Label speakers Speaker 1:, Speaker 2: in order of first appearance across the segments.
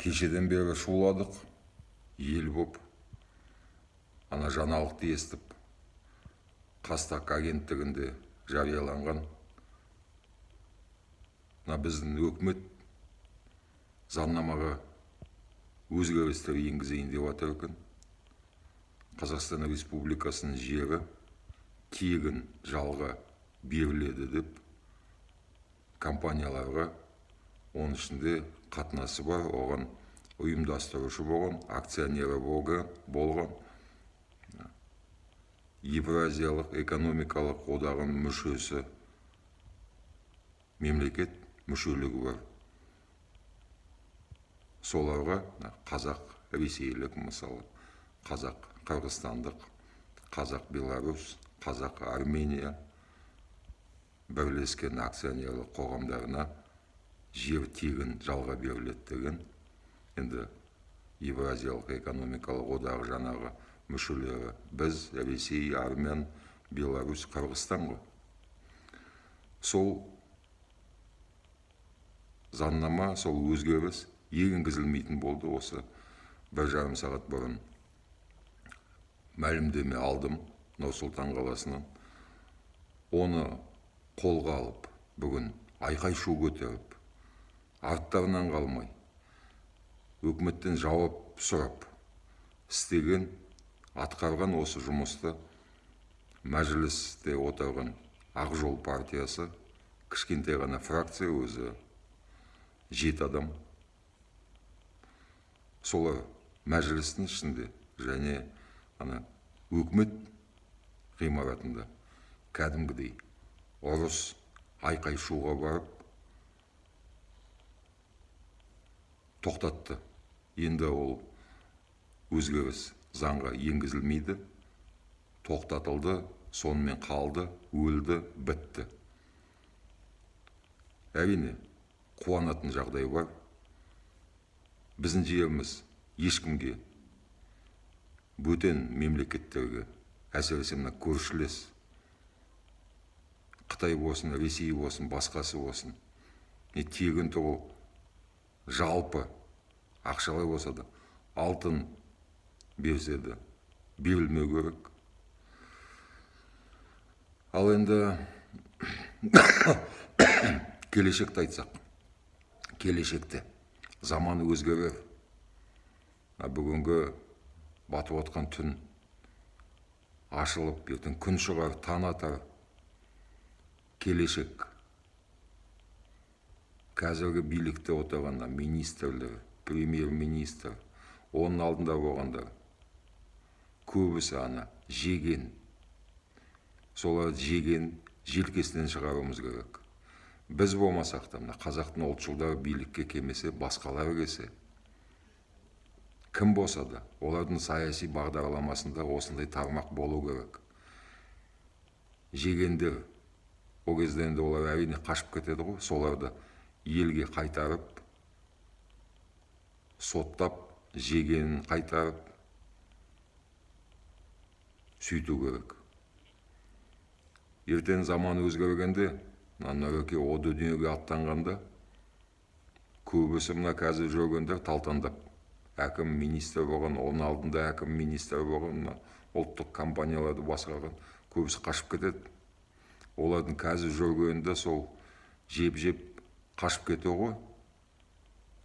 Speaker 1: Кешеден бері шуладық, ел боп, ана жаңалықты естіп, Қазтаг агенттігінде жарияланған. Біздің өкімет заңнамаға өзгерістер енгізейін деп отыр екен. Қазақстан Республикасының жері тегін жалға беріледі деп компанияларға, оның ішінде қатынасы бар, оған ұйымдастырушы болған, акционері болған Евразиялық экономикалық одағының мүшесі мемлекет мүшелігі бар. Соларға қазақ ресейлік, мысалы, қазақ қырғызстандық, қазақ белорус, қазақ армения бірлескен акционерлік қоғамдарына жер тегін жалға беріледі деген. Енді Евразиялық экономикалық одағы жаңағы мүшелері біз, Ресей, Армян, Беларусь, Қырғызстан ғой. Сол заңнама, сол өзгеріс енгізілмейтін болды. Осы 1,5 сағат бұрын мәлімдеме алдым Нұр-Сұлтан қаласынан. Оны қолға алып, бүгін айқай-шу көтеріп, арттарынан қалмай, өкіметтен жауап сұрап істеген, атқарған осы жұмысты мәжілісте отырған Ақ Жол партиясы, кішкентай ғана фракция, өзі 7 адам. Солар мәжілістің ішінде және өкімет ғимаратында кәдімгідей ұрыс, айқай-шуға барып тоқтатты. Енді ол өзгеріс заңға енгізілмейді, тоқтатылды, сонымен қалды, өлді, бітті. Әрине, қуанатын жағдай бар. Біздің жеріміз ешкімге, бөтен мемлекеттерге, әсіресе мына көршілес, Қытай болсын, Ресей болсын, басқасы болсын, тегін тұғыл, жалпы ақшалай болса да алтын берсе де берілмеу керек. Ал енді келешекті айтсақ, келешекте заманы өзгерер. Бүгінгі батып отқан түн ашылып, ертең күн шығар, таң атар. Келешек қазіргі билікте отырған министрлер, премьер-министр, оның алдында болғандар көбісі жеген. Соларды жеген желкесінен шығаруымыз керек. Біз болмасақ та, қазақтың ұлтшылдары билікке келмесе, басқалар келсе, кім болса да, олардың саяси бағдарламасында осындай тармақ болу керек. Жегендер, о кезде енді олар әрине қашып кетеді ғой, соларды елге қайтарып, соттап, жегенін қайтарып, сөйту керек. Ертең заман өзгергенде, Нұреке о дүниеге аттанғанда, көбісі қазір жүргендер талтандап, әкім министр болған, оның алдында әкім министр болған, ұлттық компанияларды басқарған, көбісі қашып кетеді. Олардың қазір жүргенде сол жеп-жеп қашып кету ғой.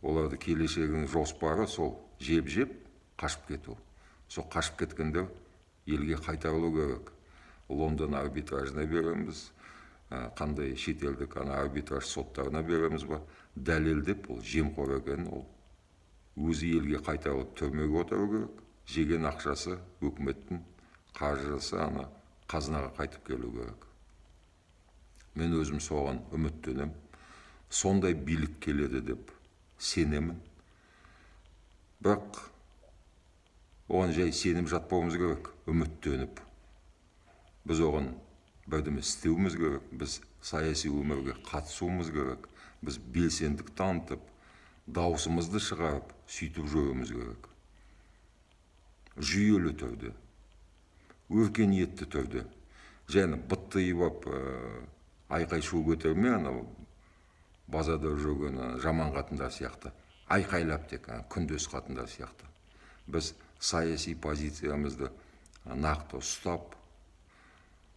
Speaker 1: Оларды келешегінің жоспары сол жеп-жеп қашып кету. Сол қашып кеткендер елге қайтарылу керек. Лондон арбитражына береміз, қандай шетелдік арбитраж соттарына береміз ба, дәлелдеп, ол жемқор екен, ол өзі елге қайтарылып түрмеге отыру керек. Жеген ақшасы, өкіметтің қаржысы қазынаға қайтып келу керек. Мен өзім соған үміттенем. Сондай билік келеді деп сенемін. Бірақ оған жай сенім жатпауымыз керек, үміттеніп. Біз оған бірдеме істеуіміз керек, біз саяси өмірге қатысуымыз керек, біз белсендік танытып, даусымызды шығарып, сөйтіп жүруіміз керек. Жүйелі түрде, өркениетті түрде, және быттайып айқай-шу көтермей, базада жүрген жаман қатындар сияқты айқайлап тек күндес қатындар сияқты. Біз саяси позициямызды нақты ұстап,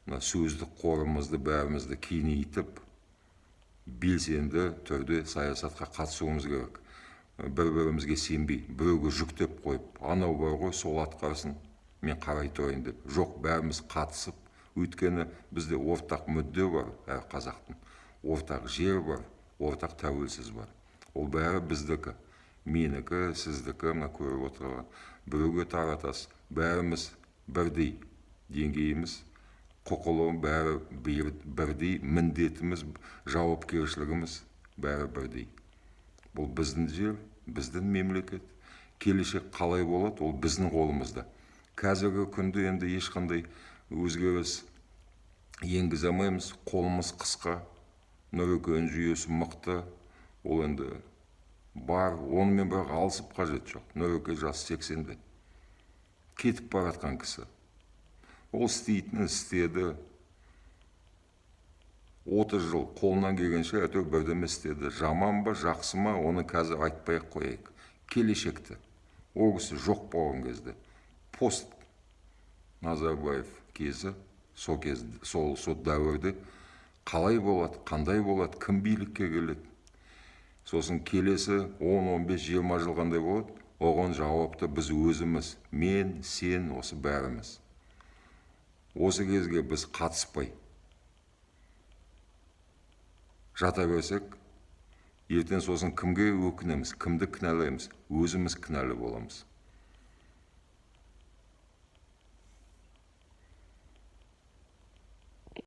Speaker 1: сөздік қорымызды бәрімізді кеңейтіп, белсенді түрде саясатқа қатысуымыз керек. Бір-бірімізге сенбей, біреуге жүктеп қойып, анау бар ғой, сол атқарсын, мен қарай тұрайын деп. Жоқ, бәріміз қатысып, өйткені бізде ортақ мүдде бар, әр қазақтың. Ортақ жер бар, ортақ тәуелсіз бар. Ол бәрі біздікі, менікі, сіздікі, мына көріп отырған. Біреуге таратасыз, бәріміз бірдей деңгейіміз, құқылы бәрі бірдей, міндетіміз, жауапкершілігіміз бәрі бірдей. Бұл біздің жер, біздің мемлекет. Келешек қалай болады, ол біздің қолымызда. Қазіргі күнде енді ешқандай өзгеріс енгізе алмаймыз, қолымыз қысқа, Нұрекең жүйесі мықты, ол енді бар, онымен бірақ алысып қажет жоқ. Нұрекең жасы 80-де. Кетіп баратқан кісі. Ол істейтін істеді. 30 жыл қолынан келгенше әйтеуір бірдеме істеді. Жаман ба, жақсы ма, оны қазір айтпай-ақ қояйық. Келешекті. Ол кісі жоқ болған кезде. Пост Назарбаев кезі, сол дәуірде қалай болады, қандай болады, кім билікке келеді. Сосын келесі 10-15-20 жыл қандай болады, оған жауапты біз өзіміз, мен, сен, осы бәріміз. Осы кезге біз қатыспай жата берсек, ертең сосын кімге өкінеміз, кімді кінәлаймыз, өзіміз кінәлі боламыз.